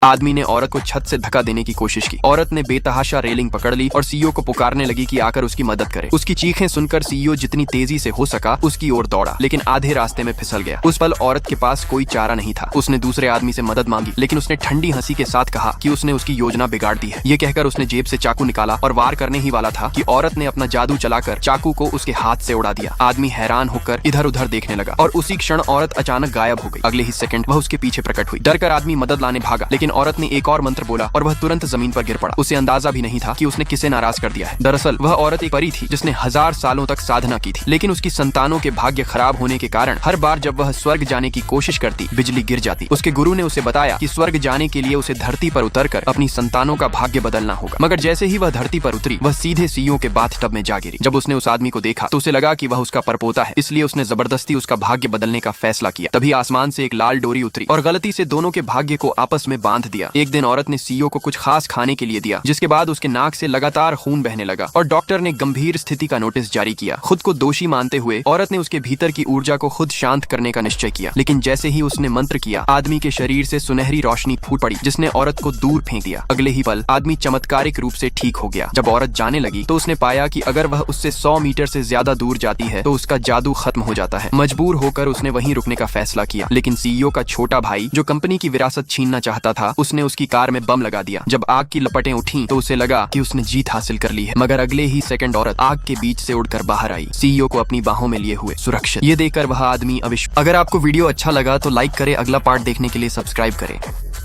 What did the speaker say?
आदमी ने औरत को छत से धक्का देने की कोशिश की। औरत ने बेतहाशा रेलिंग पकड़ ली और सीईओ को पुकारने लगी कि आकर उसकी मदद करे। उसकी चीखें सुनकर सीईओ जितनी तेजी से हो सका उसकी ओर दौड़ा, लेकिन आधे रास्ते में फिसल गया। उस पल औरत के पास कोई चारा नहीं था। उसने दूसरे आदमी से मदद मांगी, लेकिन उसने ठंडी हंसी के साथ कहा कि उसने उसकी योजना बिगाड़ दी है। ये कहकर उसने जेब से चाकू निकाला और वार करने ही वाला था कि औरत ने अपना जादू चलाकर चाकू को उसके हाथ से उड़ा दिया। आदमी हैरान होकर इधर उधर देखने लगा और उसी क्षण औरत अचानक गायब हो गई। अगले ही सेकंड वह उसके पीछे प्रकट हुई। डर कर आदमी मदद लाने भागा, लेकिन औरत ने एक और मंत्र बोला और वह तुरंत जमीन पर गिर पड़ा। उसे अंदाजा भी नहीं था कि उसने किसे नाराज कर दिया है। दरअसल वह औरत एक परी थी जिसने 1000 सालों तक साधना की थी, लेकिन उसकी संतानों के भाग्य खराब होने के कारण हर बार जब वह स्वर्ग जाने की कोशिश करती बिजली गिर जाती। उसके गुरु ने उसे बताया कि स्वर्ग जाने के लिए उसे धरती पर उतरकर अपनी संतानों का भाग्य बदलना होगा। मगर जैसे ही वह धरती पर उतरी वह सीधे सीईओ के बाथटब में जा गिरी। जब उसने उस आदमी को देखा तो उसे लगा कि वह उसका परपोता है, इसलिए उसने जबरदस्ती उसका भाग्य बदलने का फैसला किया। तभी आसमान से एक लाल डोरी उतरी और गलती से दोनों के भाग्य को आपस में बांध दिया। एक दिन औरत ने सीईओ को कुछ खास खाने के लिए दिया, जिसके बाद उसके नाक से लगातार खून बहने लगा और डॉक्टर ने गंभीर स्थिति का नोटिस जारी किया। खुद को दोषी मानते हुए औरत ने उसके भीतर की ऊर्जा को खुद शांत करने का निश्चय किया, लेकिन जैसे ही उसने मंत्र किया आदमी के शरीर से सुनहरी रोशनी फूट पड़ी जिसने औरत को दूर फेंक दिया। अगले ही पल आदमी चमत्कारिक रूप से ठीक हो गया। जब औरत जाने लगी तो उसने पाया कि अगर वह उससे 100 मीटर से ज्यादा दूर जाती है तो उसका जादू खत्म हो जाता है। मजबूर होकर उसने वहीं रुकने का फैसला किया, लेकिन सीईओ का छोटा भाई जो कंपनी की विरासत छीनना चाहता था उसने उसकी कार में बम लगा दिया। जब आग की लपटें उठी तो उसे लगा कि उसने जीत हासिल कर ली है, मगर अगले ही सेकंड औरत आग के बीच से उड़कर बाहर आई, सीईओ को अपनी बाहों में लिए हुए सुरक्षित। ये देखकर वह आदमी अगर आपको वीडियो अच्छा लगा तो लाइक करें, अगला पार्ट देखने के लिए सब्सक्राइब करें।